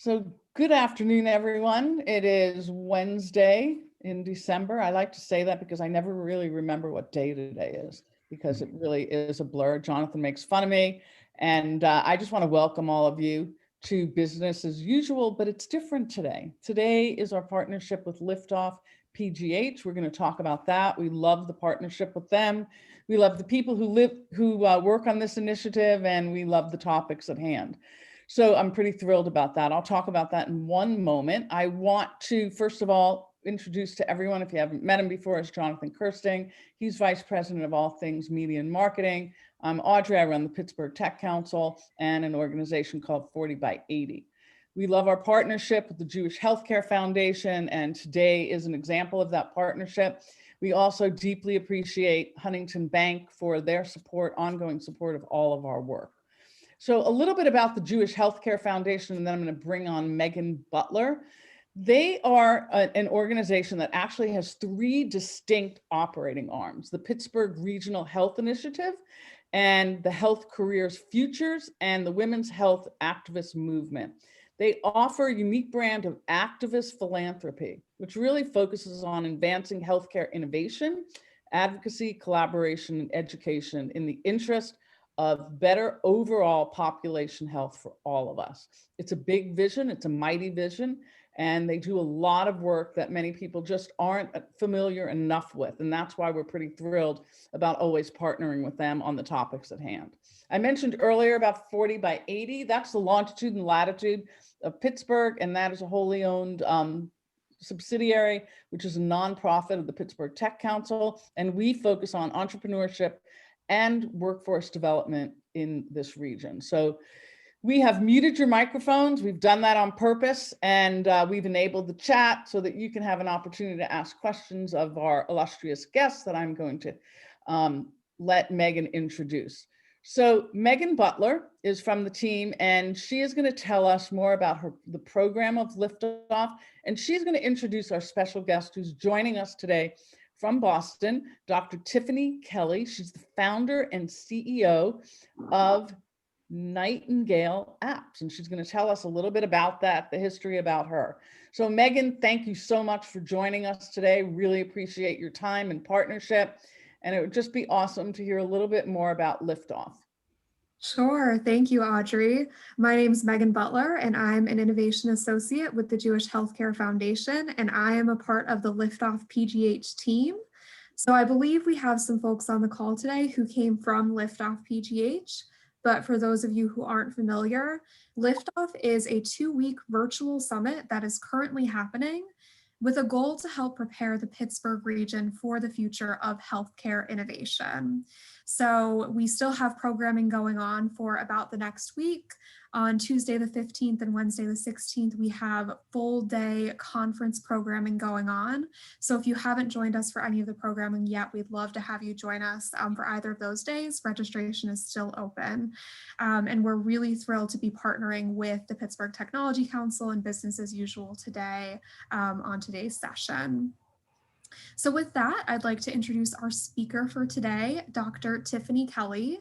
So good afternoon, everyone. It is Wednesday in December. I like to say that because I never really remember what day today is because it really is a blur. Jonathan makes fun of me. And I just want to welcome all of you to Business as Usual, but it's different today. Today is our partnership with Liftoff PGH. We're going to talk about that. We love the partnership with them. We love the people who work on this initiative, and we love the topics at hand. So I'm pretty thrilled about that. I'll talk about that in one moment. I want to, first of all, introduce to everyone, if you haven't met him before, is Jonathan Kirsting. He's Vice President of all things media and marketing. I'm Audrey. I run the Pittsburgh Tech Council and an organization called 40 by 80. We love our partnership with the Jewish Healthcare Foundation, and today is an example of that partnership. We also deeply appreciate Huntington Bank for their support, ongoing support of all of our work. So a little bit about the Jewish Healthcare Foundation, and then I'm going to bring on Megan Butler. They are an organization that actually has three distinct operating arms: the Pittsburgh Regional Health Initiative, and the Health Careers Futures, and the Women's Health Activist Movement. They offer a unique brand of activist philanthropy, which really focuses on advancing healthcare innovation, advocacy, collaboration, and education in the interest of better overall population health for all of us. It's a big vision, it's a mighty vision, and they do a lot of work that many people just aren't familiar enough with. And that's why we're pretty thrilled about always partnering with them on the topics at hand. I mentioned earlier about 40 by 80, that's the longitude and latitude of Pittsburgh, and that is a wholly owned subsidiary, which is a nonprofit of the Pittsburgh Tech Council. And we focus on entrepreneurship and workforce development in this region. So we have muted your microphones. We've done that on purpose, and we've enabled the chat so that you can have an opportunity to ask questions of our illustrious guests that I'm going to let Megan introduce. So Megan Butler is from the team, and she is going to tell us more about the program of Liftoff, and she's going to introduce our special guest who's joining us today from Boston, Dr. Tiffany Kelley. She's the founder and CEO of Nightingale Apps, and she's going to tell us a little bit about that, the history about her. So Megan, thank you so much for joining us today. Really appreciate your time and partnership, and it would just be awesome to hear a little bit more about Liftoff. Sure. Thank you, Audrey. My name is Megan Butler, and I'm an innovation associate with the Jewish Healthcare Foundation, and I am a part of the Liftoff PGH team. So I believe we have some folks on the call today who came from Liftoff PGH. But for those of you who aren't familiar, Liftoff is a 2-week virtual summit that is currently happening with a goal to help prepare the Pittsburgh region for the future of healthcare innovation. So we still have programming going on for about the next week. On Tuesday the 15th and Wednesday the 16th, we have full day conference programming going on. So if you haven't joined us for any of the programming yet, we'd love to have you join us for either of those days. Registration is still open. And we're really thrilled to be partnering with the Pittsburgh Technology Council and Business as Usual today on today's session. So with that, I'd like to introduce our speaker for today, Dr. Tiffany Kelley.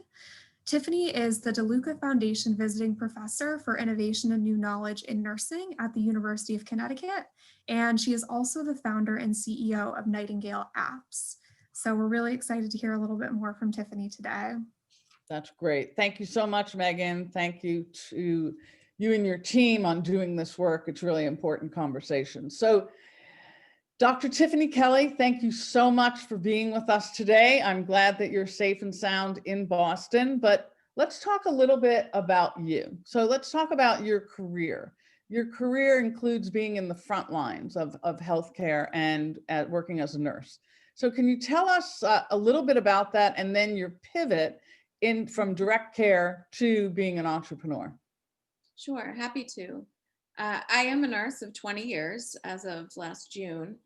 Tiffany is the DeLuca Foundation Visiting Professor for Innovation and New Knowledge in Nursing at the University of Connecticut, and she is also the founder and CEO of Nightingale Apps. So we're really excited to hear a little bit more from Tiffany today. That's great. Thank you so much, Megan. Thank you to you and your team on doing this work. It's really important conversation. So Dr. Tiffany Kelley, thank you so much for being with us today. I'm glad that you're safe and sound in Boston, but let's talk a little bit about you. So let's talk about your career. Your career includes being in the front lines of healthcare and working as a nurse. So can you tell us a little bit about that, and then your pivot from direct care to being an entrepreneur? Sure, happy to. I am a nurse of 20 years as of last June,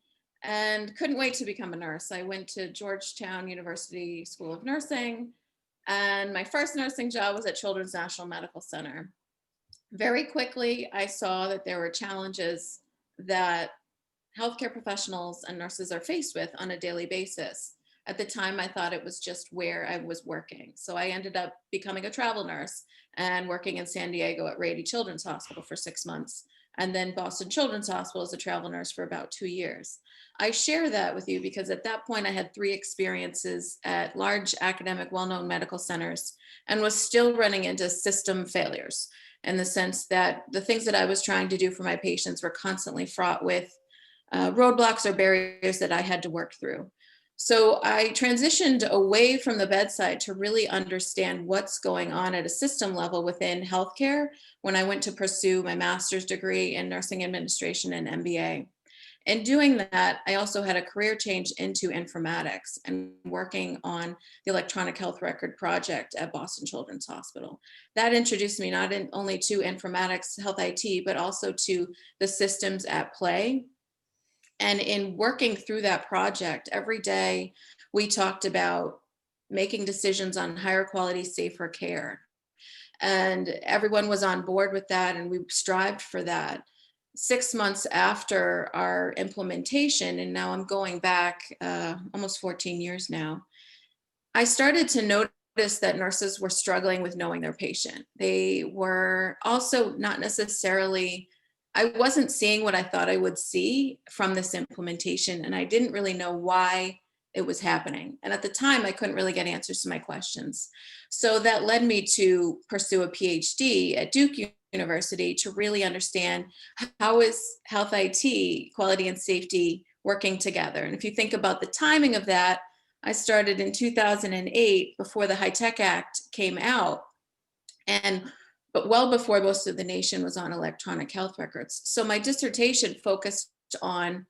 and couldn't wait to become a nurse. I went to Georgetown University School of Nursing, and my first nursing job was at Children's National Medical Center. Very quickly, I saw that there were challenges that healthcare professionals and nurses are faced with on a daily basis. At the time, I thought it was just where I was working. So I ended up becoming a travel nurse and working in San Diego at Rady Children's Hospital for 6 months and then Boston Children's Hospital as a travel nurse for about 2 years. I share that with you because at that point I had 3 experiences at large academic, well-known medical centers and was still running into system failures, in the sense that the things that I was trying to do for my patients were constantly fraught with roadblocks or barriers that I had to work through. So I transitioned away from the bedside to really understand what's going on at a system level within healthcare when I went to pursue my master's degree in nursing administration and MBA. In doing that, I also had a career change into informatics and working on the electronic health record project at Boston Children's Hospital. That introduced me not only to informatics, health IT, but also to the systems at play. And in working through that project, every day we talked about making decisions on higher quality, safer care. And everyone was on board with that, and we strived for that. 6 months after our implementation, and now I'm going back almost 14 years now, I started to notice that nurses were struggling with knowing their patient. They were also not necessarily, I wasn't seeing what I thought I would see from this implementation, and I didn't really know why it was happening. And at the time, I couldn't really get answers to my questions. So that led me to pursue a PhD at Duke University to really understand how is health IT, quality and safety working together. And if you think about the timing of that, I started in 2008 before the HITECH Act came out, but well before most of the nation was on electronic health records. So my dissertation focused on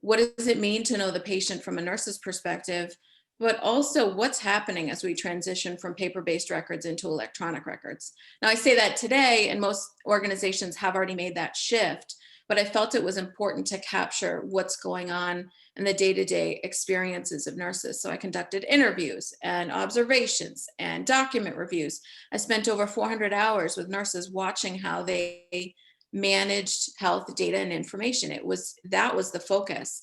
what does it mean to know the patient from a nurse's perspective, but also what's happening as we transition from paper-based records into electronic records. Now I say that today, and most organizations have already made that shift, but I felt it was important to capture what's going on in the day-to-day experiences of nurses. So I conducted interviews and observations and document reviews. I spent over 400 hours with nurses watching how they managed health data and information. That was the focus.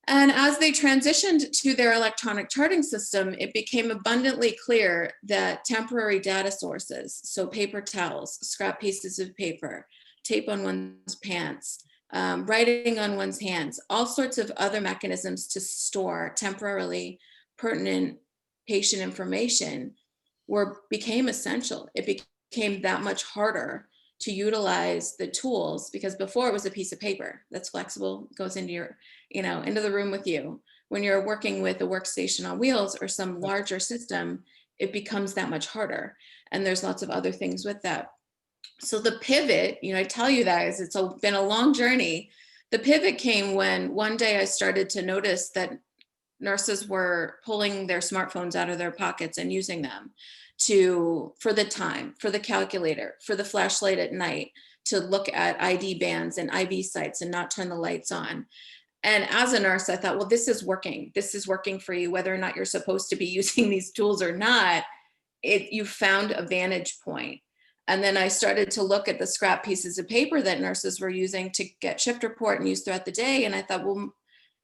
And as they transitioned to their electronic charting system, it became abundantly clear that temporary data sources, so paper towels, scrap pieces of paper, tape on one's pants, writing on one's hands, all sorts of other mechanisms to store temporarily pertinent patient information became essential. It became that much harder to utilize the tools, because before it was a piece of paper that's flexible, goes into your, into the room with you. When you're working with a workstation on wheels or some larger system, it becomes that much harder. And there's lots of other things with that. So the pivot, I tell you guys, it's been a long journey. The pivot came when one day I started to notice that nurses were pulling their smartphones out of their pockets and using them for the time, for the calculator, for the flashlight at night, to look at ID bands and IV sites and not turn the lights on. And as a nurse, I thought, well, this is working. This is working for you, whether or not you're supposed to be using these tools or not. You found a vantage point. And then I started to look at the scrap pieces of paper that nurses were using to get shift report and use throughout the day. And I thought, well,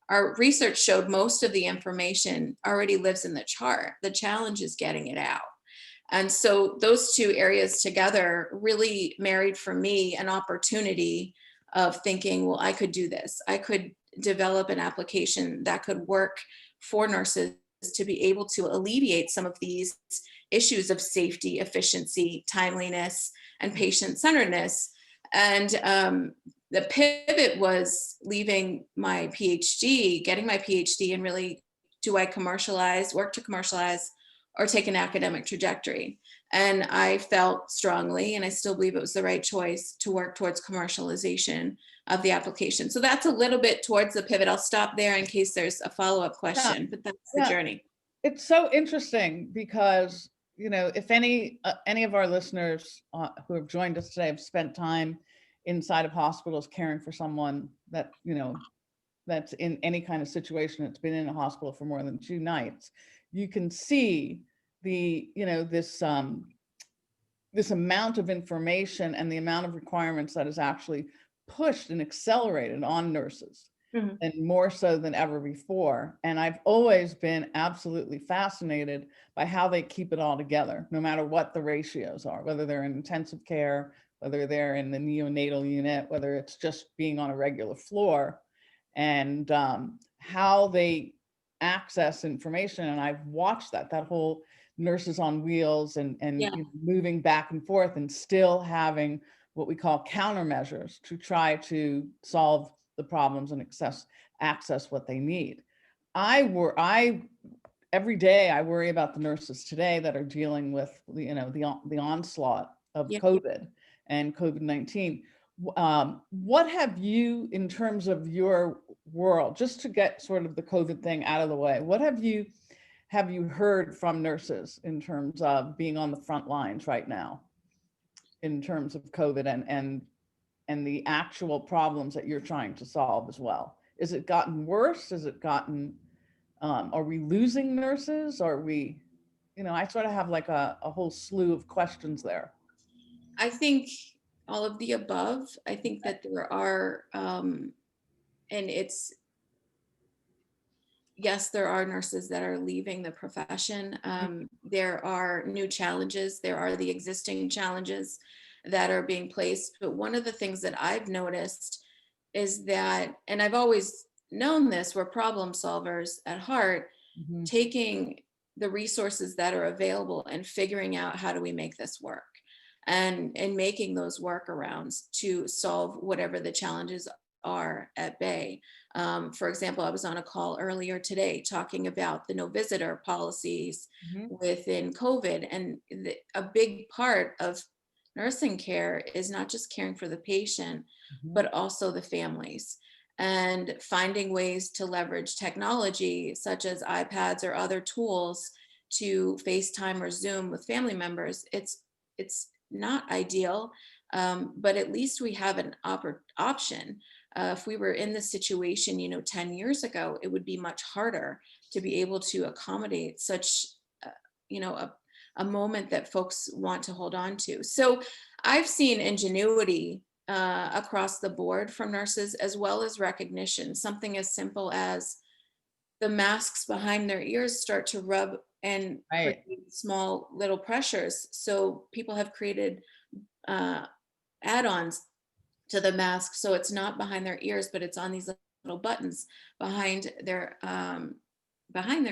our research showed most of the information already lives in the chart. The challenge is getting it out. And so those two areas together really married for me an opportunity of thinking, well, I could do this. I could develop an application that could work for nurses to be able to alleviate some of these issues of safety, efficiency, timeliness, and patient-centeredness. And the pivot was leaving my PhD, getting my PhD, and really, do I work to commercialize, or take an academic trajectory? And I felt strongly, and I still believe it was the right choice, to work towards commercialization of the application. So that's a little bit towards the pivot. I'll stop there in case there's a follow-up question, but that's the journey. It's so interesting because, if any of our listeners who have joined us today have spent time inside of hospitals caring for someone that, that's in any kind of situation, that's been in a hospital for more than 2 nights, you can see the, this amount of information and the amount of requirements that is actually pushed and accelerated on nurses, and more so than ever before. And I've always been absolutely fascinated by how they keep it all together, no matter what the ratios are, whether they're in intensive care, whether they're in the neonatal unit, whether it's just being on a regular floor, and how they access information. And I've watched that whole nurses on wheels and Yeah. you know, moving back and forth and still having what we call countermeasures to try to solve the problems and access what they need. Every day I worry about the nurses today that are dealing with, you know, the onslaught of Yeah. COVID and COVID-19. What have you, in terms of your world, just to get sort of the COVID thing out of the way, what have you heard from nurses in terms of being on the front lines right now, in terms of COVID and the actual problems that you're trying to solve as well? Is it gotten worse? Has it gotten, are we losing nurses? Are we, you know, I sort of have like a whole slew of questions there. I think all of the above. I think that there are, and it's, yes, there are nurses that are leaving the profession. There are new challenges. There are the existing challenges that are being placed. But one of the things that I've noticed is that, and I've always known this, we're problem solvers at heart, taking the resources that are available and figuring out how do we make this work, and making those workarounds to solve whatever the challenges are at bay. For example, I was on a call earlier today talking about the no visitor policies within COVID, and a big part of nursing care is not just caring for the patient, but also the families, and finding ways to leverage technology such as iPads or other tools to FaceTime or Zoom with family members. It's not ideal, but at least we have an option. If we were in this situation, you know, 10 years ago, it would be much harder to be able to accommodate such, you know, a moment that folks want to hold on to. So I've seen ingenuity across the board from nurses, as well as recognition. Something as simple as the masks behind their ears start to rub and create small little pressures. So people have created add-ons to the mask, so it's not behind their ears, but it's on these little buttons behind their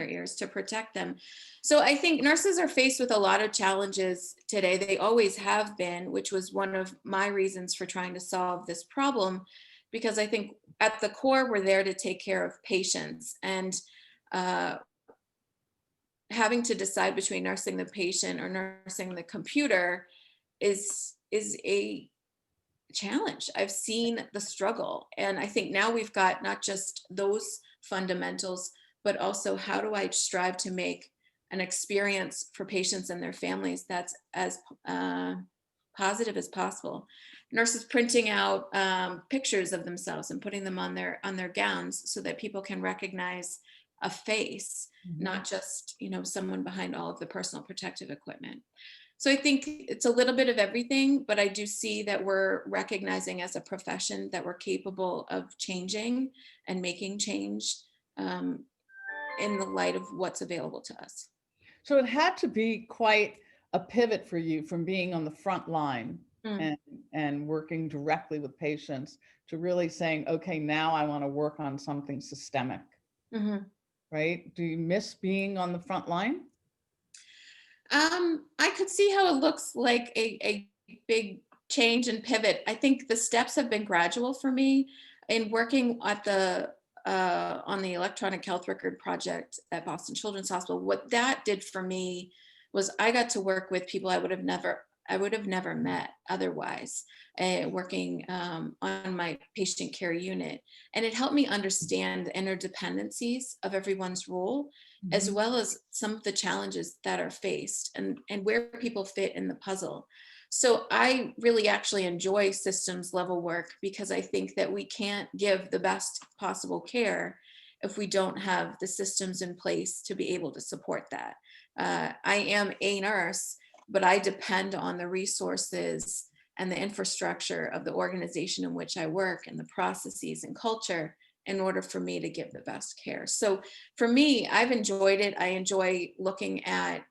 ears to protect them. So I think nurses are faced with a lot of challenges today. They always have been, which was one of my reasons for trying to solve this problem, because I think at the core, we're there to take care of patients, and having to decide between nursing the patient or nursing the computer is a challenge. I've seen the struggle, and I think now we've got not just those fundamentals, but also how do I strive to make an experience for patients and their families that's as positive as possible. Nurses printing out pictures of themselves and putting them on their gowns so that people can recognize a face, not just, you know, someone behind all of the personal protective equipment. So I think it's a little bit of everything, but I do see that we're recognizing as a profession that we're capable of changing and making change in the light of what's available to us. So it had to be quite a pivot for you from being on the front line and working directly with patients to really saying, okay, now I want to work on something systemic, right? Do you miss being on the front line? I could see how it looks like a big change and pivot. I think the steps have been gradual for me in working at the on the electronic health record project at Boston Children's Hospital. What that did for me was I got to work with people I would have never met otherwise, working on my patient care unit. And it helped me understand the interdependencies of everyone's role, as well as some of the challenges that are faced and where people fit in the puzzle. So I really actually enjoy systems level work, because I think that we can't give the best possible care if we don't have the systems in place to be able to support that. I am a nurse, but I depend on the resources and the infrastructure of the organization in which I work, and the processes and culture, in order for me to give the best care. So for me, I've enjoyed it. I enjoy looking at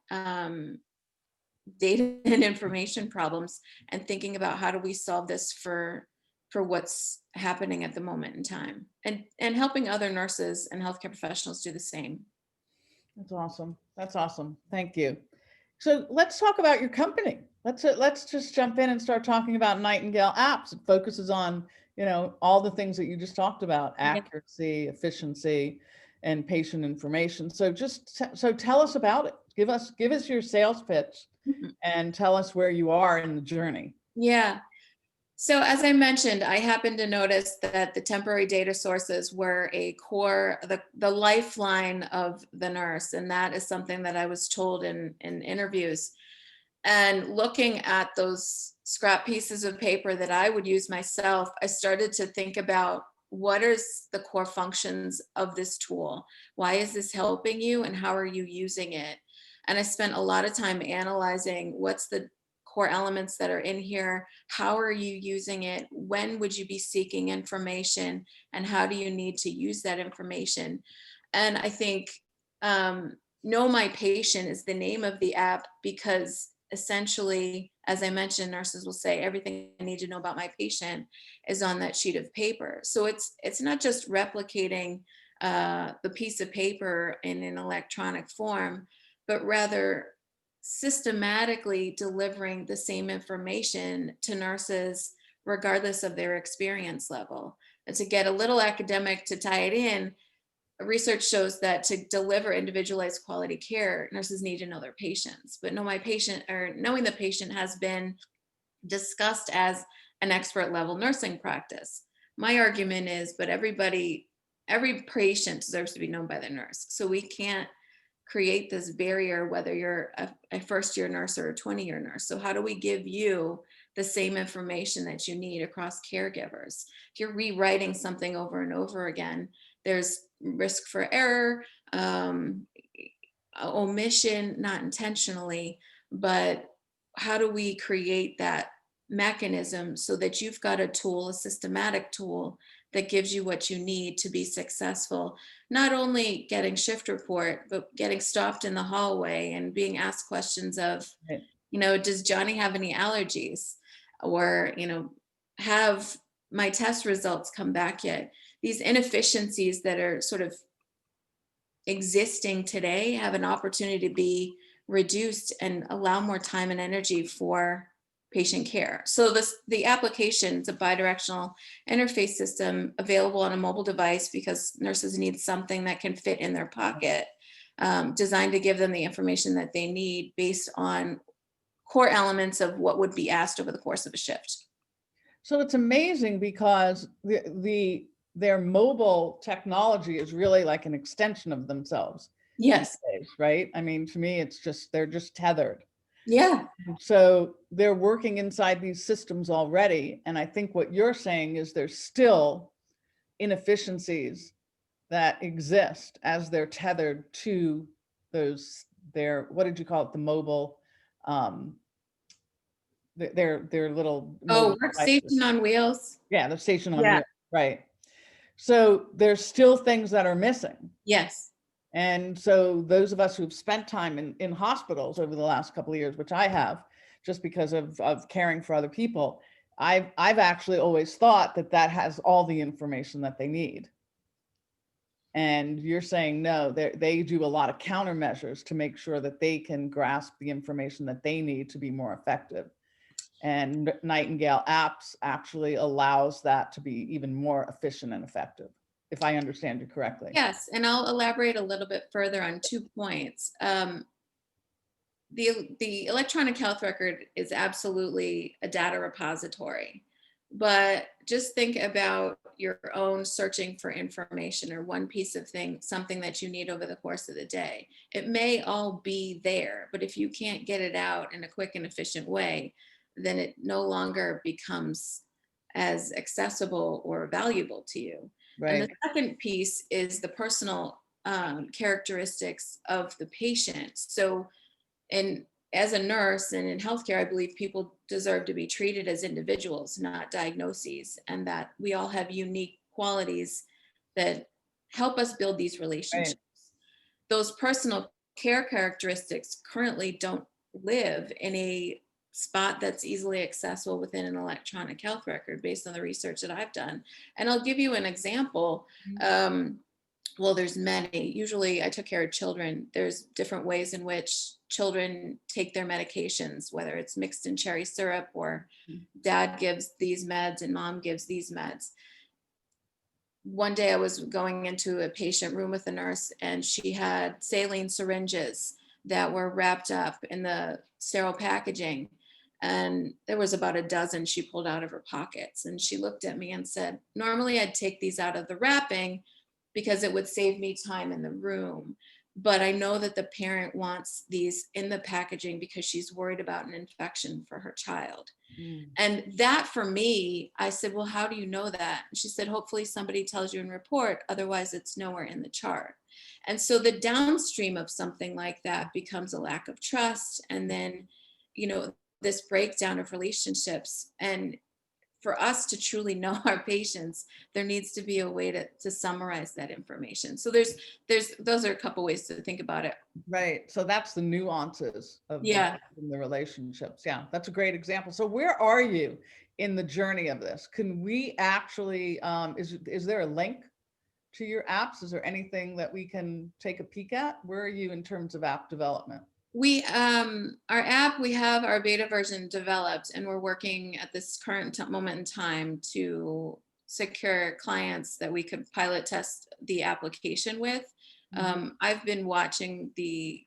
data and information problems and thinking about how do we solve this for what's happening at the moment in time, and helping other nurses and healthcare professionals do the same. That's awesome. That's awesome. Thank you. So let's talk about your company. Let's just jump in and start talking about Nightingale Apps. It focuses on, all the things that you just talked about: accuracy, efficiency, and patient information. So so tell us about it. Give us your sales pitch and tell us where you are in the journey. Yeah. So as I mentioned, I happened to notice that the temporary data sources were a core, the lifeline of the nurse. And that is something that I was told in interviews. And looking at those scrap pieces of paper that I would use myself, I started to think about what is the core functions of this tool? Why is this helping you, and how are you using it? And I spent a lot of time analyzing what's the core elements that are in here. How are you using it? When would you be seeking information? And how do you need to use that information? And I think Know My Patient is the name of the app, because essentially, as I mentioned, nurses will say everything I need to know about my patient is on that sheet of paper. So it's not just replicating the piece of paper in an electronic form, but rather systematically delivering the same information to nurses regardless of their experience level. And to get a little academic to tie it in, research shows that to deliver individualized quality care, nurses need to know their patients. But Know My Patient, or knowing the patient, has been discussed as an expert level nursing practice. My argument is, but every patient deserves to be known by the nurse. So we can't create this barrier whether you're a first-year nurse or a 20-year nurse. So how do we give you the same information that you need across caregivers? If you're rewriting something over and over again, there's risk for error, omission, not intentionally, but how do we create that mechanism so that you've got a tool, a systematic tool that gives you what you need to be successful, not only getting shift report, but getting stopped in the hallway and being asked questions of, does Johnny have any allergies? Or, have my test results come back yet? These inefficiencies that are sort of existing today have an opportunity to be reduced and allow more time and energy for patient care. So the application is a bidirectional interface system available on a mobile device, because nurses need something that can fit in their pocket, designed to give them the information that they need based on core elements of what would be asked over the course of a shift. So it's amazing because their mobile technology is really like an extension of themselves. Yes. These days, right? I mean, to me, they're just tethered. Yeah. So they're working inside these systems already. And I think what you're saying is there's still inefficiencies that exist as they're tethered to what did you call it? The mobile, their little workstation on wheels. Yeah, the station on wheels, right. So there's still things that are missing. Yes. And so those of us who've spent time in hospitals over the last couple of years, which I have, just because of caring for other people, I've actually always thought that has all the information that they need. And you're saying, no, they do a lot of countermeasures to make sure that they can grasp the information that they need to be more effective. And Nightingale Apps actually allows that to be even more efficient and effective, if I understand you correctly. Yes, and I'll elaborate a little bit further on 2 points. The electronic health record is absolutely a data repository, but just think about your own searching for information or one piece of something that you need over the course of the day. It may all be there, but if you can't get it out in a quick and efficient way, then it no longer becomes as accessible or valuable to you. Right. And the second piece is the personal characteristics of the patient. So, as a nurse and in healthcare, I believe people deserve to be treated as individuals, not diagnoses, and that we all have unique qualities that help us build these relationships. Right. Those personal care characteristics currently don't live in a spot that's easily accessible within an electronic health record based on the research that I've done. And I'll give you an example. Well, there's many. Usually I took care of children. There's different ways in which children take their medications, whether it's mixed in cherry syrup or dad gives these meds and mom gives these meds. One day I was going into a patient room with a nurse, and she had saline syringes that were wrapped up in the sterile packaging. And there was about a dozen she pulled out of her pockets. And she looked at me and said, normally I'd take these out of the wrapping because it would save me time in the room. But I know that the parent wants these in the packaging because she's worried about an infection for her child. And that, for me, I said, well, how do you know that? And she said, hopefully somebody tells you in report, otherwise it's nowhere in the chart. And so the downstream of something like that becomes a lack of trust. And then, this breakdown of relationships. And for us to truly know our patients, there needs to be a way to summarize that information. So those are a couple ways to think about it. Right. So that's the nuances of Yeah. the relationships. Yeah, that's a great example. So where are you in the journey of this? Can we actually, is there a link to your apps? Is there anything that we can take a peek at? Where are you in terms of app development? Our app, we have our beta version developed, and we're working at this current moment in time to secure clients that we could pilot test the application with. I've been watching the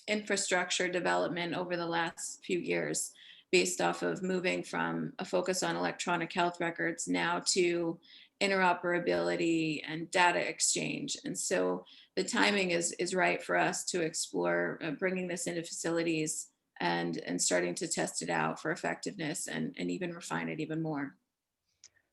infrastructure development over the last few years based off of moving from a focus on electronic health records now to interoperability and data exchange. And so the timing is right for us to explore bringing this into facilities and starting to test it out for effectiveness and even refine it even more.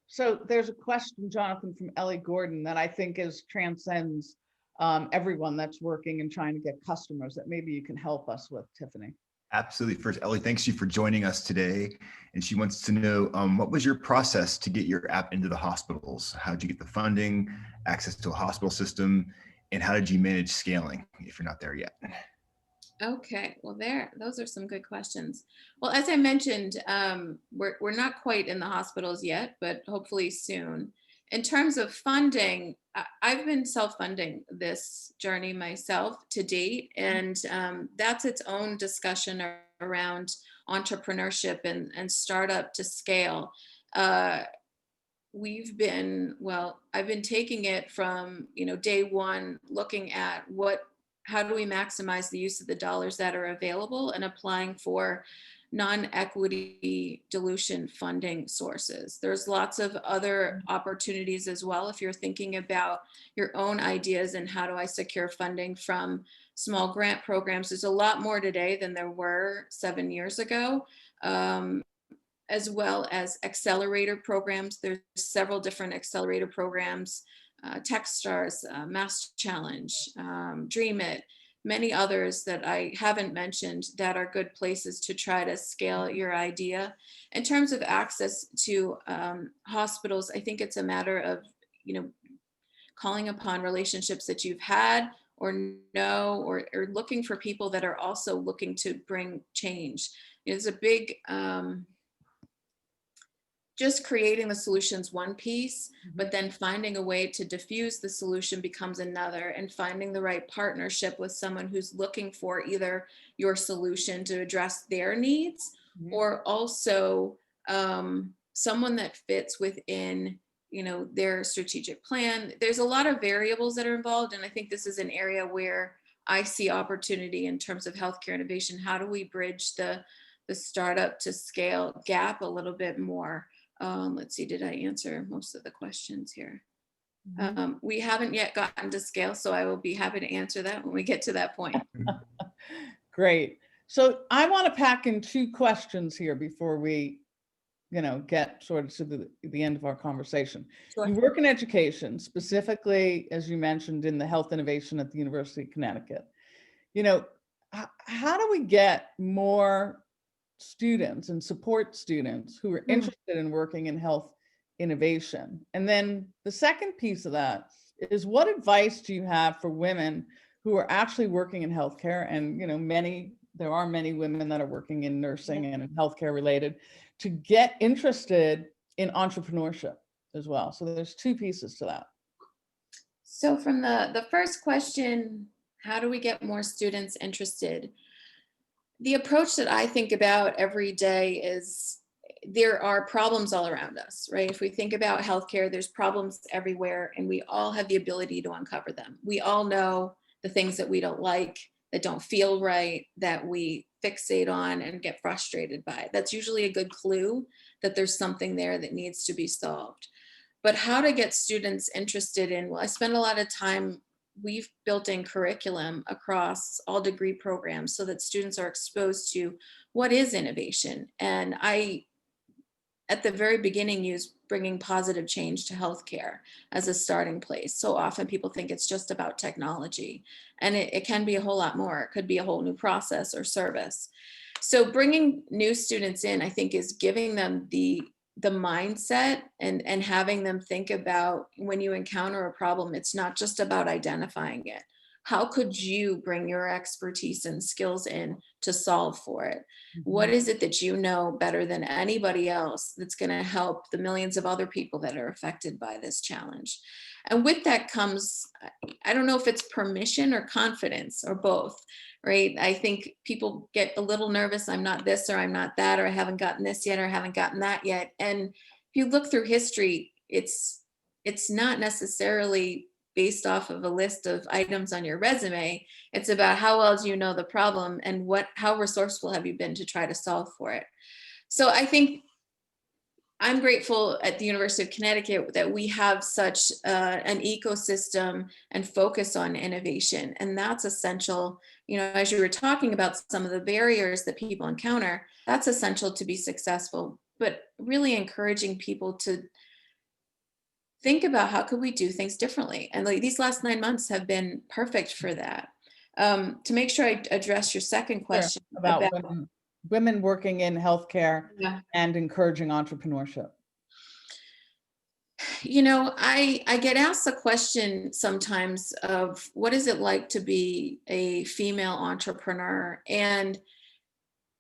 So there's a question, Jonathan, from Ellie Gordon that I think transcends everyone that's working and trying to get customers that maybe you can help us with, Tiffany. Absolutely. First, Ellie, thanks you for joining us today. And she wants to know, what was your process to get your app into the hospitals? How did you get the funding, access to a hospital system, and how did you manage scaling if you're not there yet? Okay, well, those are some good questions. Well, as I mentioned, we're not quite in the hospitals yet, but hopefully soon. In terms of funding, I've been self-funding this journey myself to date, and that's its own discussion around entrepreneurship and startup to scale. I've been taking it from day one, looking at how do we maximize the use of the dollars that are available and applying for non-equity dilution funding sources. There's lots of other opportunities as well. If you're thinking about your own ideas and how do I secure funding from small grant programs, there's a lot more today than there were 7 years ago, as well as accelerator programs. There's several different accelerator programs, Techstars, Master Challenge, Dream It, many others that I haven't mentioned that are good places to try to scale your idea. In terms of access to hospitals, I think it's a matter of, calling upon relationships that you've had or know, or looking for people that are also looking to bring change. It's a big, just creating the solution's one piece, but then finding a way to diffuse the solution becomes another, and finding the right partnership with someone who's looking for either your solution to address their needs or also someone that fits within their strategic plan. There's a lot of variables that are involved, and I think this is an area where I see opportunity in terms of healthcare innovation. How do we bridge the startup to scale gap a little bit more? Let's see, did I answer most of the questions here? We haven't yet gotten to scale, so I will be happy to answer that when we get to that point. Great. So I want to pack in 2 questions here before we, get sort of to the end of our conversation. Sure. You work in education, specifically, as you mentioned, in the health innovation at the University of Connecticut. How do we get more students and support students who are interested in working in health innovation? And then the second piece of that is, what advice do you have for women who are actually working in healthcare? And many there are many women that are working in nursing and in healthcare related, to get interested in entrepreneurship as well. So there's two pieces to that. So from the first question, how do we get more students interested? The approach that I think about every day is there are problems all around us, right? If we think about healthcare, there's problems everywhere, and we all have the ability to uncover them. We all know the things that we don't like, that don't feel right, that we fixate on and get frustrated by. That's usually a good clue that there's something there that needs to be solved. But how to get students interested in, well, I spend a lot of time, we've built in curriculum across all degree programs so that students are exposed to what is innovation. And I, at the very beginning, use bringing positive change to healthcare as a starting place. So often people think it's just about technology, and it can be a whole lot more. It could be a whole new process or service. So bringing new students in, I think, is giving them the mindset and having them think about, when you encounter a problem, it's not just about identifying it. How could you bring your expertise and skills in to solve for it? What is it that you know better than anybody else that's going to help the millions of other people that are affected by this challenge? And with that comes, I don't know if it's permission or confidence or both, right? I think people get a little nervous. I'm not this, or I'm not that, or I haven't gotten this yet, or I haven't gotten that yet. And if you look through history, it's not necessarily based off of a list of items on your resume. It's about how well do you know the problem, and how resourceful have you been to try to solve for it. So I think I'm grateful at the University of Connecticut that we have such an ecosystem and focus on innovation. And that's essential. You know, as you were talking about some of the barriers that people encounter, that's essential to be successful, but really encouraging people to think about how could we do things differently. And like these last 9 months have been perfect for that. To make sure I address your second question about women working in healthcare and encouraging entrepreneurship. You know, I get asked the question sometimes of what is it like to be a female entrepreneur? And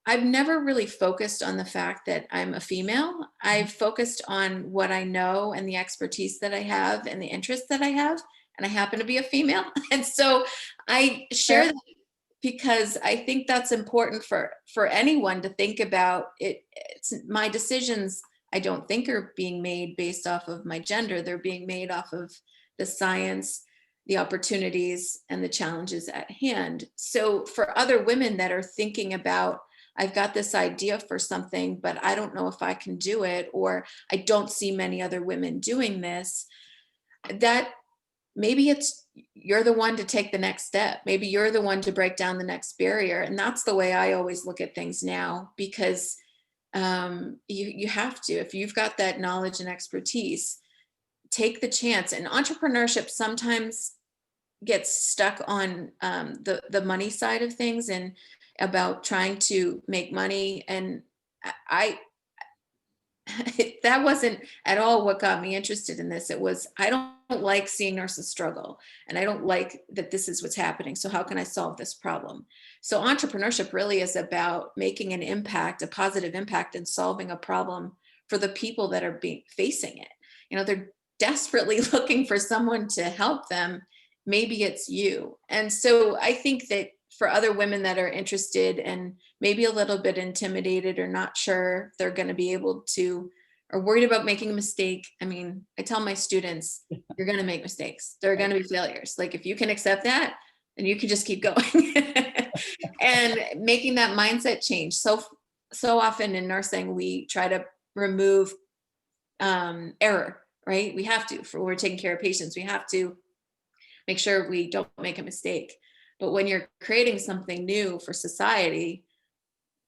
I've never really focused on the fact that I'm a female. I've focused on what I know and the expertise that I have and the interests that I have. And I happen to be a female. And so I share that because I think that's important for anyone to think about it. It's my decisions, I don't think, are being made based off of my gender. They're being made off of the science, the opportunities, and the challenges at hand. So for other women that are thinking about, I've got this idea for something, but I don't know if I can do it, or I don't see many other women doing this, that maybe you're the one to take the next step. Maybe you're the one to break down the next barrier. And that's the way I always look at things now, because you have to, if you've got that knowledge and expertise, take the chance. And entrepreneurship sometimes gets stuck on the money side of things and about trying to make money. And that wasn't at all what got me interested in this. It was, I don't like seeing nurses struggle, and I don't like that this is what's happening. So how can I solve this problem? So entrepreneurship really is about making an impact, a positive impact, and solving a problem for the people that are facing it. You know, they're desperately looking for someone to help them. Maybe it's you. And so I think that for other women that are interested and maybe a little bit intimidated or not sure if they're going to be able to, or worried about making a mistake. I mean, I tell my students, you're going to make mistakes. There are going to be failures. Like, if you can accept that, then you can just keep going. And making that mindset change. So often in nursing, we try to remove error, right? We have to, for we're taking care of patients, we have to make sure we don't make a mistake. But when you're creating something new for society,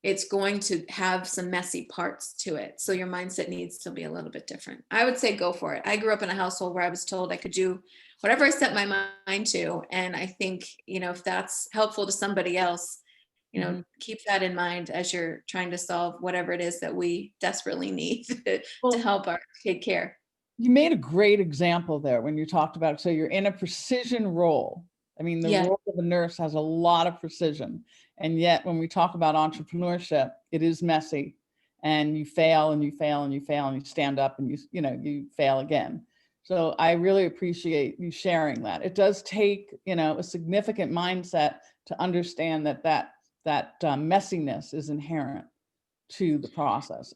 it's going to have some messy parts to it. So your mindset needs to be a little bit different. I would say go for it. I grew up in a household where I was told I could do whatever I set my mind to. And I think, you know, if that's helpful to somebody else, you know, keep that in mind as you're trying to solve whatever it is that we desperately need to help our take care. You made a great example there when you talked about, so you're in a precision role I mean, the Yeah. role of a nurse has a lot of precision. And yet when we talk about entrepreneurship, it is messy, and you fail and you fail and you fail and you stand up and you fail again. So I really appreciate you sharing that. It does take, a significant mindset to understand that messiness is inherent to the process.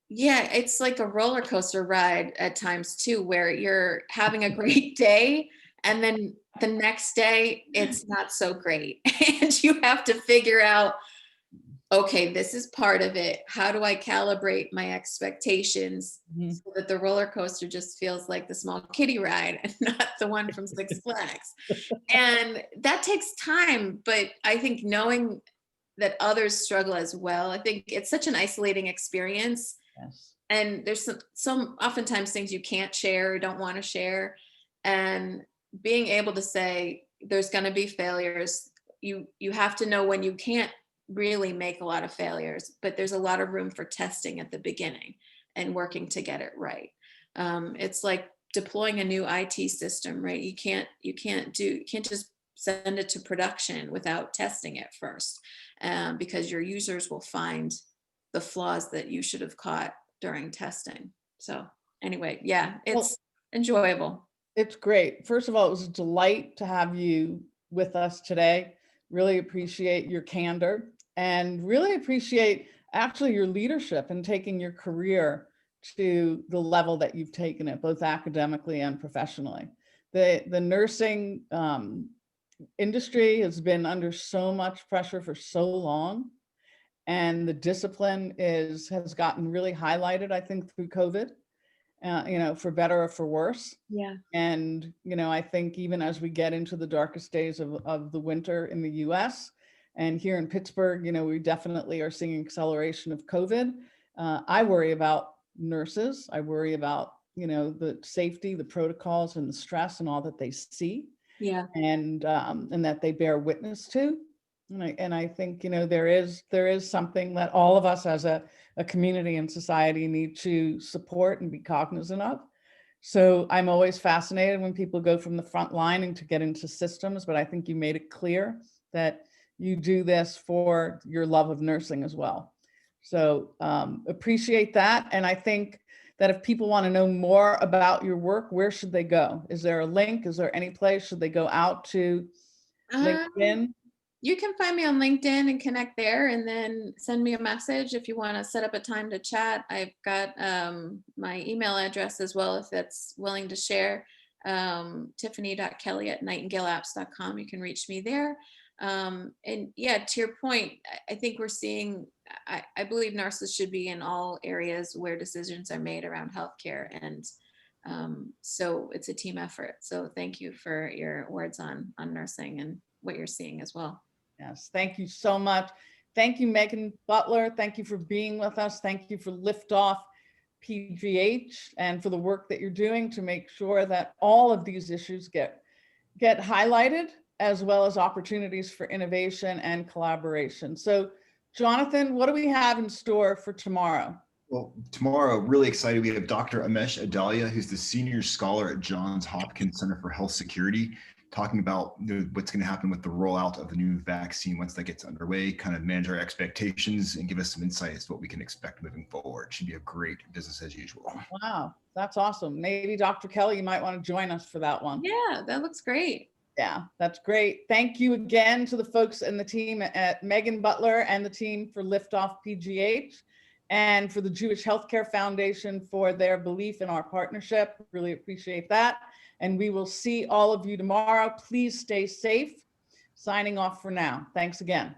Yeah, it's like a roller coaster ride at times too, where you're having a great day and then the next day it's not so great. And you have to figure out, okay, this is part of it. How do I calibrate my expectations so that the roller coaster just feels like the small kiddie ride and not the one from Six Flags? And that takes time, but I think knowing that others struggle as well, I think it's such an isolating experience. Yes. And there's some oftentimes things you can't share or don't want to share. And being able to say there's going to be failures. You have to know when you can't really make a lot of failures, but there's a lot of room for testing at the beginning and working to get it right. It's like deploying a new IT system, right? You can't just send it to production without testing it first, because your users will find the flaws that you should have caught during testing. So anyway, yeah, it's enjoyable. It's great. First of all, it was a delight to have you with us today. Really appreciate your candor and really appreciate actually your leadership in taking your career to the level that you've taken it, both academically and professionally. The nursing industry has been under so much pressure for so long, and the discipline has gotten really highlighted, I think, through COVID, for better or for worse. Yeah. And, I think even as we get into the darkest days of the winter in the US and here in Pittsburgh, we definitely are seeing acceleration of COVID. I worry about nurses. I worry about, the safety, the protocols, and the stress and all that they see. Yeah. And that they bear witness to. And I think, there is something that all of us as a community and society need to support and be cognizant of. So I'm always fascinated when people go from the front line and to get into systems, but I think you made it clear that you do this for your love of nursing as well. So appreciate that. And I think that if people want to know more about your work, where should they go? Is there a link? Is there any place? Should they go out to LinkedIn? You can find me on LinkedIn and connect there, and then send me a message if you want to set up a time to chat. I've got my email address as well, if that's willing to share. Tiffany.Kelley@nightingaleapps.com. You can reach me there. And yeah, to your point, I think we're seeing, I believe nurses should be in all areas where decisions are made around healthcare. And so it's a team effort. So thank you for your words on nursing and what you're seeing as well. Yes, thank you so much. Thank you, Megan Butler. Thank you for being with us. Thank you for Liftoff PGH and for the work that you're doing to make sure that all of these issues get highlighted, as well as opportunities for innovation and collaboration. So, Jonathan, what do we have in store for tomorrow? Well, tomorrow, really excited. We have Dr. Amesh Adalia, who's the senior scholar at Johns Hopkins Center for Health Security, talking about what's going to happen with the rollout of the new vaccine once that gets underway, kind of manage our expectations and give us some insight as to what we can expect moving forward. Should be a great business as usual. Wow, that's awesome. Maybe Dr. Kelley, you might want to join us for that one. Yeah, that looks great. Yeah, that's great. Thank you again to the folks and the team at Megan Butler and the team for Liftoff PGH, and for the Jewish Healthcare Foundation for their belief in our partnership. Really appreciate that. And we will see all of you tomorrow. Please stay safe. Signing off for now. Thanks again.